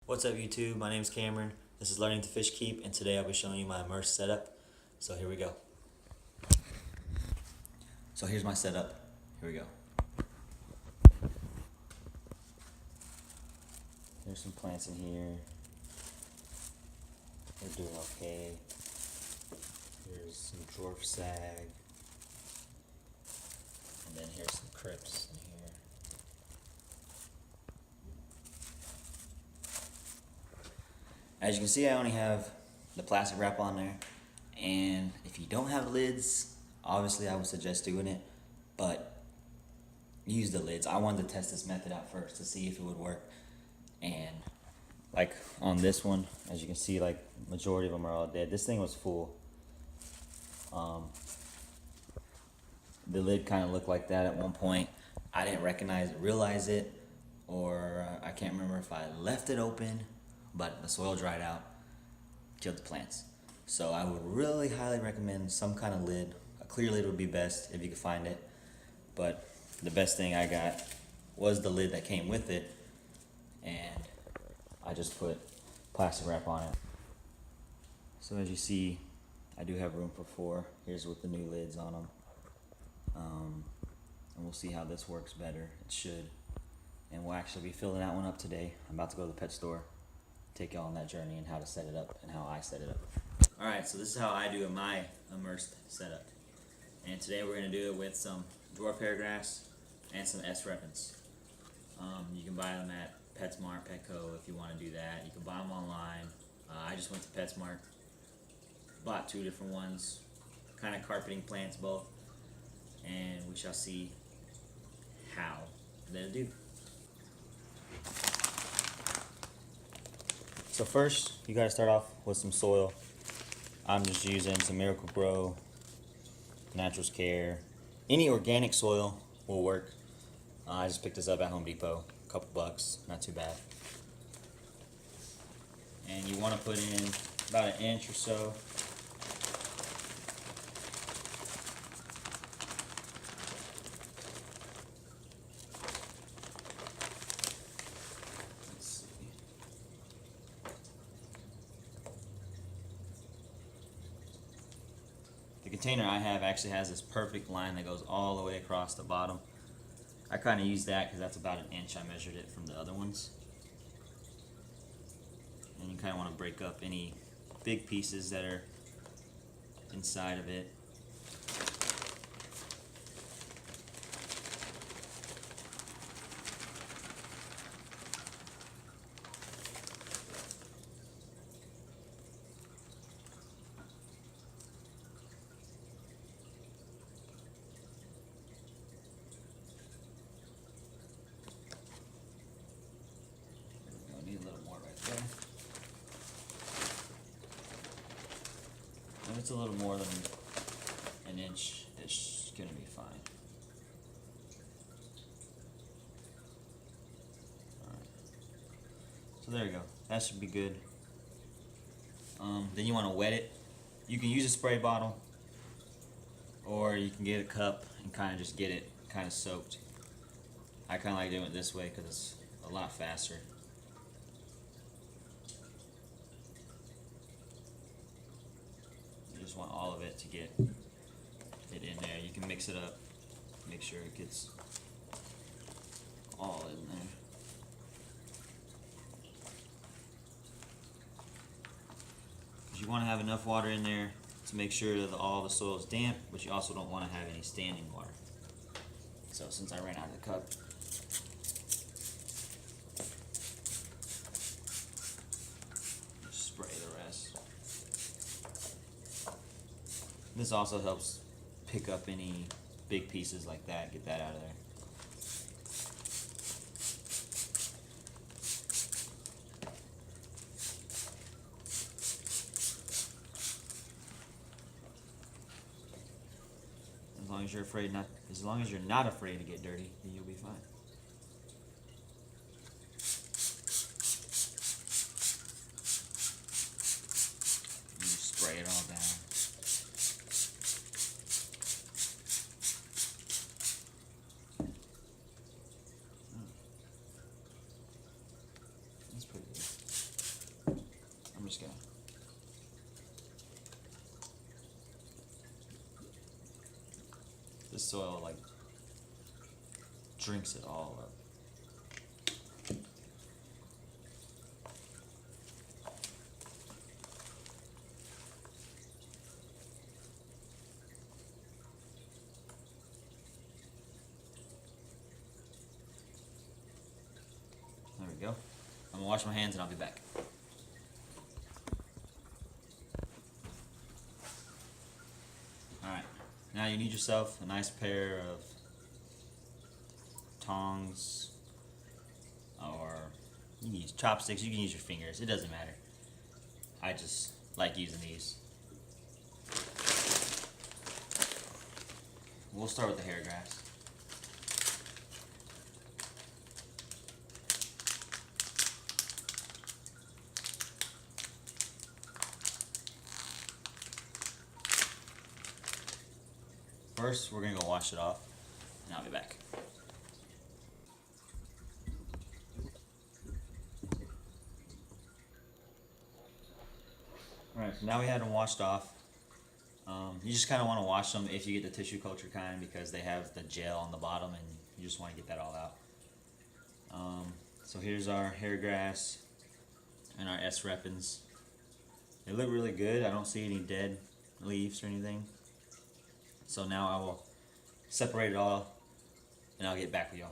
What's up YouTube? My name is Cameron. This is Learning to Fish Keep, and today I'll be showing you my Emersed setup. So here we go. So here's my setup. Here we go. There's some plants in here. They're doing okay. Here's some Dwarf Sag. And then here's some Crypts in here. As you can see, I only have the plastic wrap on there, and if you don't have lids, obviously I would suggest doing it, but use the lids. I wanted to test this method out first to see if it would work, and like on this one, as you can see, like majority of them are all dead. This thing was full. The lid kind of looked like that at one point. I didn't realize it, or I can't remember if I left it open, but the soil dried out, killed the plants. So I would really highly recommend some kind of lid. A clear lid would be best if you could find it, but the best thing I got was the lid that came with it, and I just put plastic wrap on it. So as you see, I do have room for 4. Here's with the new lids on them. And we'll see how this works better. It should. And we'll actually be filling that one up today. I'm about to go to the pet store, take y'all on that journey and how to set it up and how I set it up. Alright, so this is how I do my Emersed setup. And today we're going to do it with some Dwarf Hairgrass and some Repens. You can buy them at PetSmart, Petco if you want to do that. You can buy them online. I just went to PetSmart, bought 2 different ones, kind of carpeting plants both, and we shall see how they'll do. So first, you gotta start off with some soil. I'm just using some Miracle-Gro, Naturals Care. Any organic soil will work. I just picked this up at Home Depot, a couple bucks, not too bad. And you want to put in about 1 inch or so. The container I have actually has this perfect line that goes all the way across the bottom. I kind of use that because that's about 1 inch. I measured it from the other ones. And you kind of want to break up any big pieces that are inside of it. If it's a little more than 1 inch, it's gonna be fine. Alright. So there you go. That should be good. Then you want to wet it. You can use a spray bottle, or you can get a cup and kind of just get it kind of soaked. I kind of like doing it this way because it's a lot faster. Just want all of it to get it in there. You can mix it up, make sure it gets all in there. Because you want to have enough water in there to make sure that all the soil is damp, but you also don't want to have any standing water. So since I ran out of the cup, just spray the rest. This also helps pick up any big pieces like that, get that out of there. As long as you're not afraid to get dirty, then you'll be fine. You just spray it all down. That's pretty good. soil like drinks it all up. There we go. I'm gonna wash my hands and I'll be back. Alright, now you need yourself a nice pair of tongs, or you can use chopsticks, you can use your fingers, it doesn't matter. I just like using these. We'll start with the hair grass. First, we're gonna go wash it off, and I'll be back. Alright, so now we had them washed off. You just kind of want to wash them if you get the tissue culture kind, because they have the gel on the bottom and you just want to get that all out. So here's our hair grass and our Repens. They look really good. I don't see any dead leaves or anything. So now I will separate it all and I'll get back with y'all.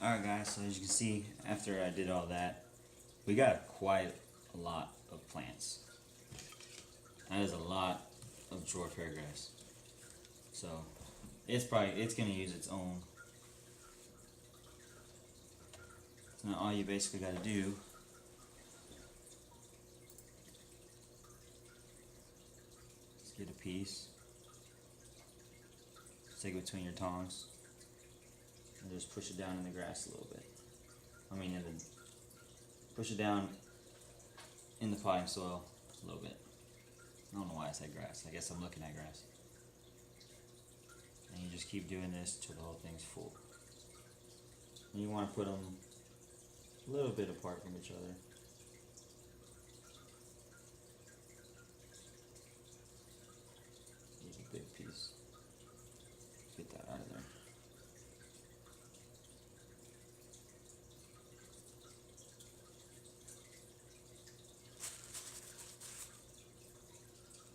Alright guys, so as you can see, after I did all that, we got quite a lot of plants. That is a lot of dwarf hairgrass. So it's gonna use its own. So now all you basically gotta do is get a piece, stick it between your tongs, and just push it down in the grass a little bit. Push it down in the potting soil a little bit. I don't know why I said grass. I guess I'm looking at grass. And you just keep doing this till the whole thing's full. And you want to put them a little bit apart from each other. Use a big piece. Get that out of there.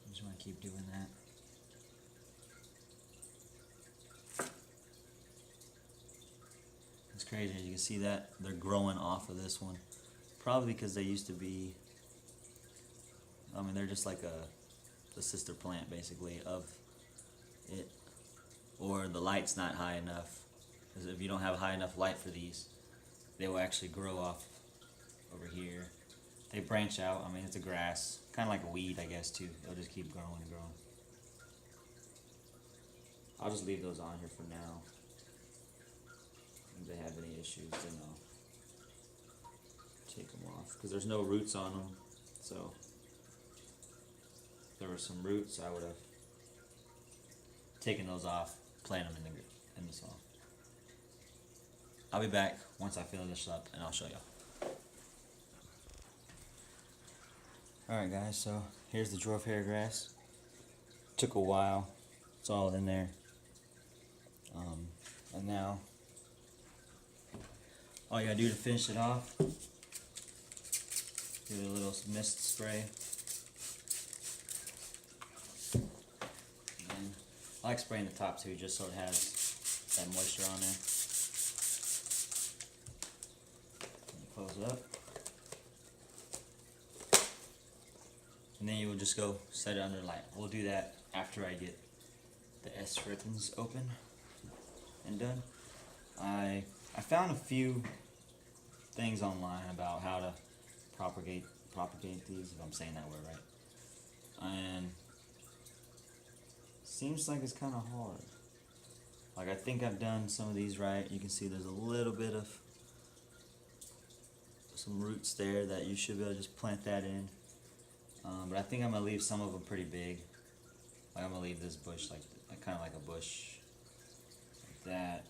Just want to keep doing that. It's crazy, as you can see that they're growing off of this one. Probably because they used to be, they're just like the sister plant basically of it. Or the light's not high enough. Because if you don't have high enough light for these, they will actually grow off over here. They branch out. It's a grass, kind of like a weed, I guess, too. It'll just keep growing and growing. I'll just leave those on here for now. If they have any issues, then I'll take them off. Because there's no roots on them, so if there were some roots, I would have taken those off, planted them in the soil. I'll be back once I fill this up, and I'll show y'all. Alright guys, so here's the dwarf hairgrass. Took a while. It's all in there. And now, all you gotta do to finish it off, give it a little mist spray. And I like spraying the top too, just so it has that moisture on there. Close it up. And then you will just go set it under light. We'll do that after I get the Repens open and done. I found a few things online about how to propagate these, if I'm saying that word right. And seems like it's kind of hard. Like, I think I've done some of these right. You can see there's a little bit of some roots there that you should be able to just plant that in. But I think I'm gonna leave some of them pretty big. Like I'm gonna leave this bush like kind of like a bush like that.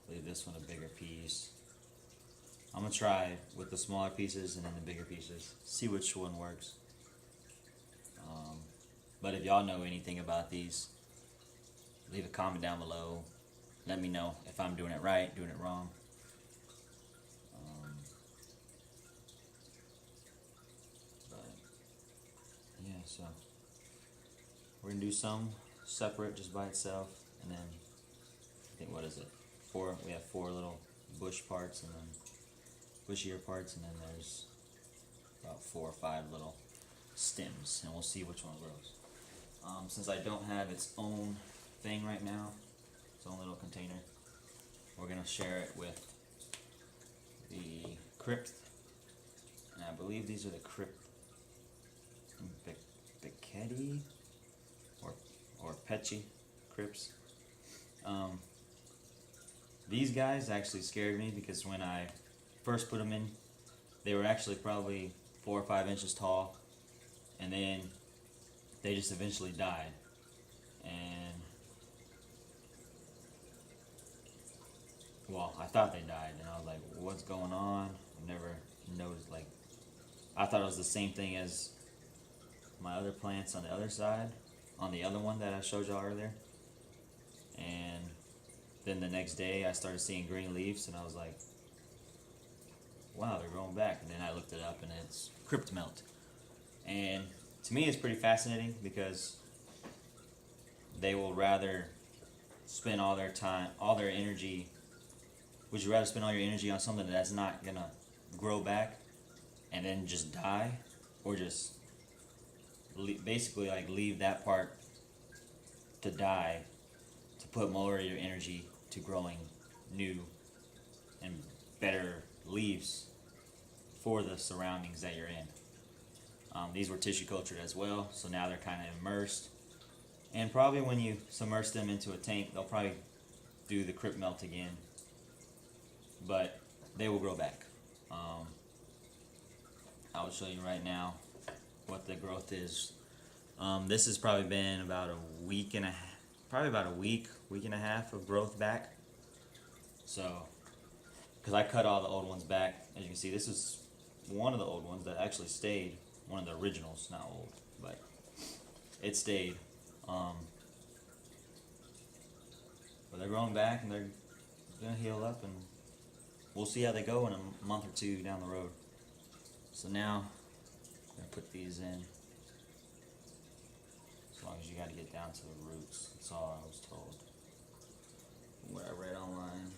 Leave this one a bigger piece. I'm gonna try with the smaller pieces and then the bigger pieces. See which one works. But if y'all know anything about these, leave a comment down below. Let me know if I'm doing it right, doing it wrong. But yeah, so we're gonna do some separate just by itself, and then I think, what is it? We have 4 little bush parts, and then bushier parts, and then there's about 4 or 5 little stems, and we'll see which one grows. Since I don't have its own thing right now, its own little container, we're gonna share it with the Crypt, and I believe these are the Crypt Petchii or Petchii Crypts. These guys actually scared me because when I first put them in, they were actually probably 4 or 5 inches tall, and then they just eventually died. And well, I thought they died, and I was like, what's going on? I've never noticed, like, I thought it was the same thing as my other plants on the other side, on the other one that I showed y'all earlier. And then the next day I started seeing green leaves, and I was like, wow, they're growing back. And then I looked it up, and it's crypt melt. And to me it's pretty fascinating because they will rather spend all their time, all their energy. Would you rather spend all your energy on something that's not gonna grow back and then just die, or just basically like leave that part to die to put more of your energy to growing new and better leaves for the surroundings that you're in? These were tissue cultured as well, so now they're kind of immersed, and probably when you submerge them into a tank, they'll probably do the crypt melt again, but they will grow back. I will show you right now what the growth is. This has probably been about a week and a half, week and a half of growth back. So, because I cut all the old ones back, as you can see, this is one of the old ones that actually stayed, one of the originals, not old, but it stayed. But they're growing back, and they're gonna heal up, and we'll see how they go in a month or 2 down the road. So now, I'm gonna put these in. As long as you gotta get down to the roots, that's all I was told. From what I read online,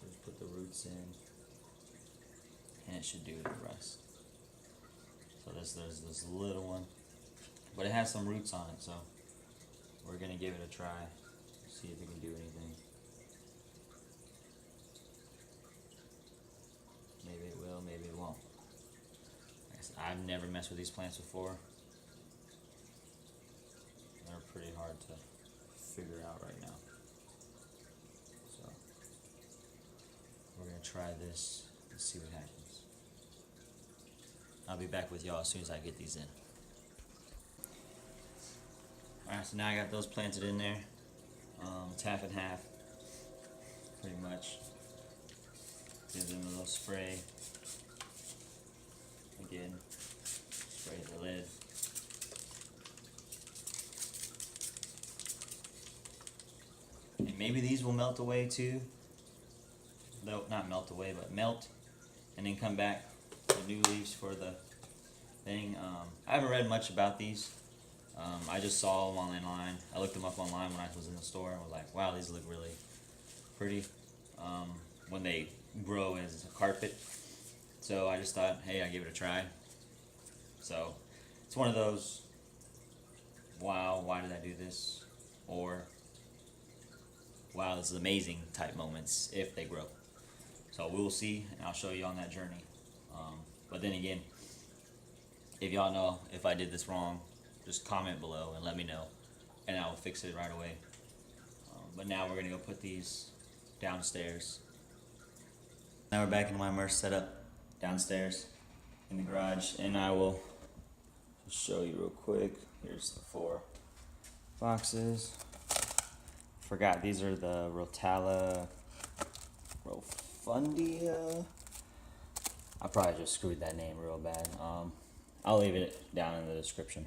just put the roots in, and it should do the rest. So there's this little one, but it has some roots on it, so we're gonna give it a try, see if it can do anything. Maybe it will, maybe it won't. Like I said, I've never messed with these plants before. They're pretty hard to figure out right now. So we're gonna try this and see what happens. I'll be back with y'all as soon as I get these in. Alright, so now I got those planted in there. It's half and half, pretty much. Give them a little spray. Again, spray the lid. And maybe these will melt away too. Though not melt away, but melt, and then come back with new leaves for the thing. I haven't read much about these. I just saw them online. I looked them up online when I was in the store and was like, wow, these look really pretty when they grow as a carpet. So I just thought, hey, I'll give it a try. So it's one of those, wow, why did I do this? Or, wow, this is amazing type moments if they grow. So we will see, and I'll show you on that journey. But then again, if y'all know if I did this wrong, just comment below and let me know, and I will fix it right away. But now we're gonna go put these downstairs. Now we're back in my Emersed setup downstairs. in the garage, and I will show you real quick. Here's the 4 boxes. Forgot these are the Rotala Rotundifolia. I probably just screwed that name real bad. I'll leave it down in the description.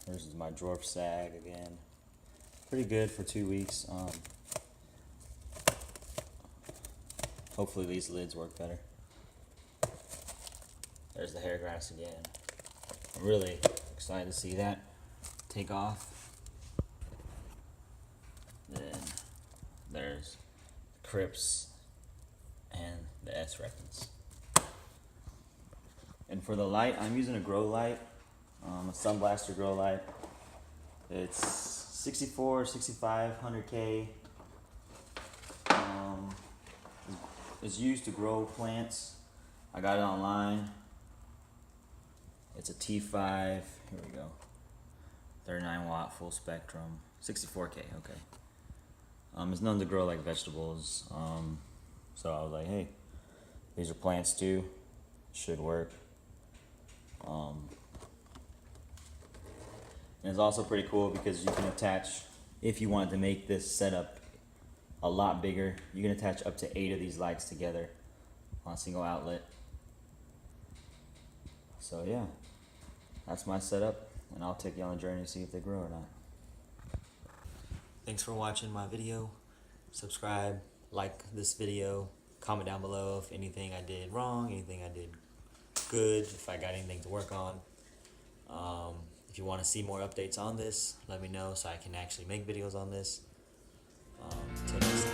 This is my Dwarf Sag again. Pretty good for 2 weeks. Hopefully these lids work better. There's the Hairgrass again. I'm really excited to see that take off. Then there's the Crypts and the Repens. And for the light, I'm using a grow light, a Sunblaster grow light. It's 64, 65, 100K. It's used to grow plants. I got it online. It's a T5. Here we go. 39 watt full spectrum. 64K. Okay. It's known to grow like vegetables. So I was like, hey, these are plants too. Should work. And it's also pretty cool because you can attach, if you wanted to make this setup a lot bigger, you can attach up to 8 of these lights together on a single outlet. So yeah, that's my setup, and I'll take you on a journey to see if they grow or not. Thanks for watching my video. Subscribe, like this video, comment down below if anything I did wrong, anything I did good, if I got anything to work on. If you want to see more updates on this, let me know so I can actually make videos on this. Till next time.